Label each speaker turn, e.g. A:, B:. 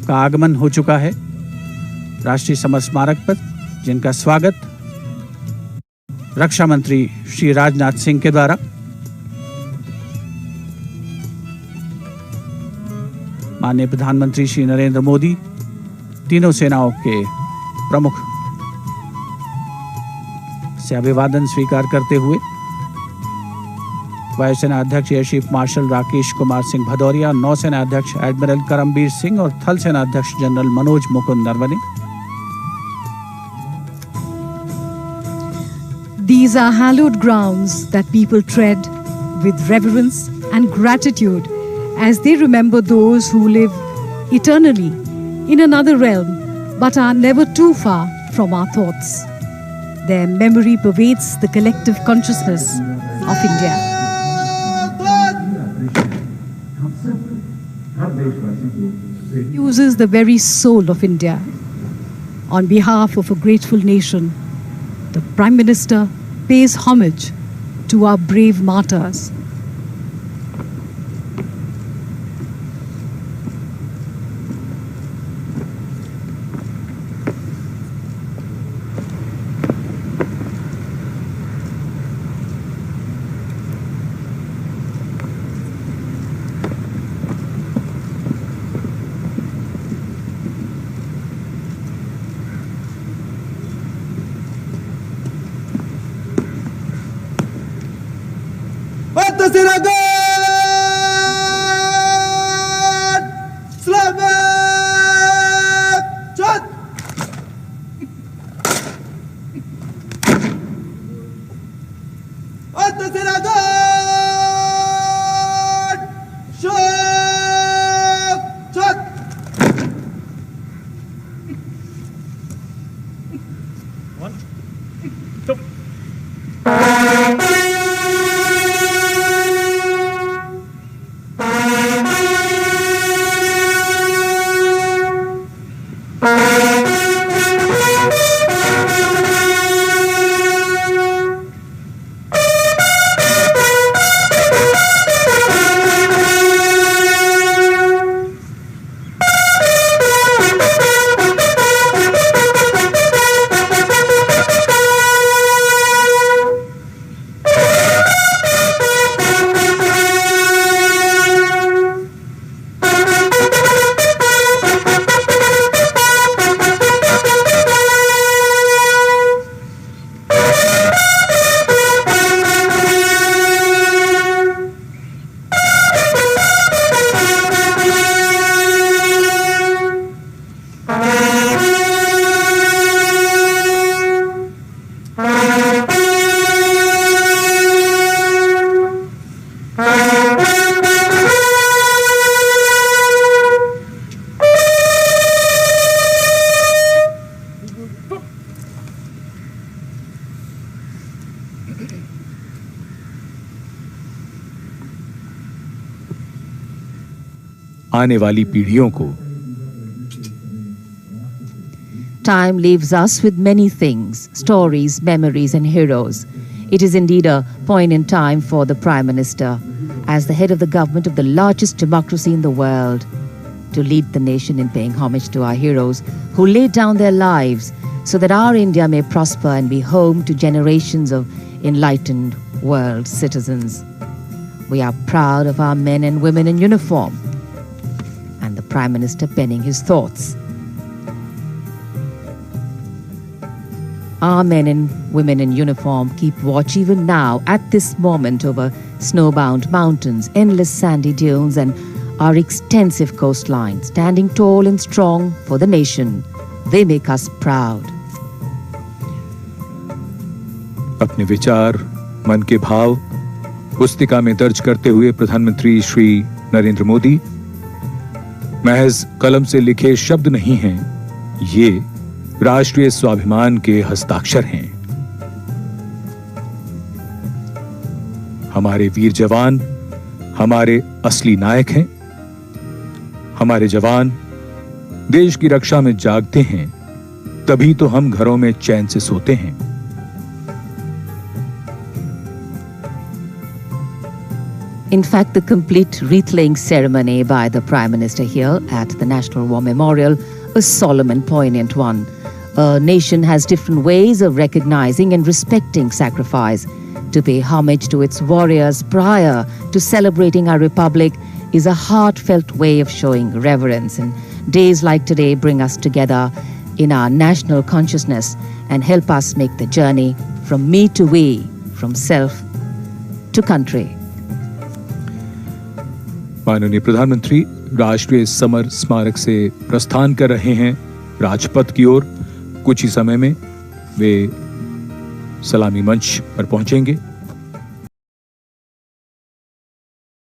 A: का आगमन हो चुका है राष्ट्रीय समर स्मारक पर, जिनका स्वागत रक्षा मंत्री श्री राजनाथ सिंह के द्वारा माननीय प्रधानमंत्री श्री नरेंद्र मोदी, तीनों सेनाओं के प्रमुख से अभिवादन स्वीकार करते हुए वायुसेना अध्यक्ष air chief marshal Rakesh Kumar Singh Bhadauria, नौसेना अध्यक्ष एडमिरल करमबीर सिंह और थल सेना अध्यक्ष general Manoj Mukund Naravane.
B: These are hallowed grounds that people tread with reverence and gratitude as they remember those who live eternally in another realm but are never too far from our thoughts. Their memory pervades the collective consciousness of India. Uses the very soul of India. On behalf of a grateful nation, the Prime Minister pays homage to our brave martyrs.
C: आने वाली पीढ़ियों को
D: Time leaves us with many things, stories, memories and heroes. It is indeed a poignant time for the Prime Minister, as the head of the government of the largest democracy in the world, to lead the nation in paying homage to our heroes who laid down their lives so that our India may prosper and be home to generations of enlightened world citizens. We are proud of our men and women in uniform, and the Prime Minister penning his thoughts. Our men and women in uniform keep watch even now at this moment over snowbound mountains, endless sandy dunes and our extensive coastline, standing tall and strong for the nation. They make us proud.
C: अपने विचार, मन के भाव पुस्तिका में दर्ज करते हुए प्रधानमंत्री श्री नरेंद्र मोदी, महज कलम से लिखे शब्द नहीं हैं, ये राष्ट्रीय स्वाभिमान के हस्ताक्षर हैं। हमारे वीर जवान हमारे असली नायक हैं। हमारे जवान देश की रक्षा में जागते हैं, तभी तो हम घरों में चैन से सोते हैं।
D: In fact, the complete wreath-laying ceremony by the Prime Minister here at the National War Memorial, a solemn and poignant one. A nation has different ways of recognizing and respecting sacrifice. To pay homage to its warriors prior to celebrating our republic is a heartfelt way of showing reverence. And days like today bring us together in our national consciousness and help us make the journey from me to we, from self to country.
C: माननीय प्रधानमंत्री राष्ट्रीय summer स्मारक से प्रस्थान कर रहे हैं राजपथ की ओर। कुछ ही समय में वे सलामी मंच पर पहुंचेंगे।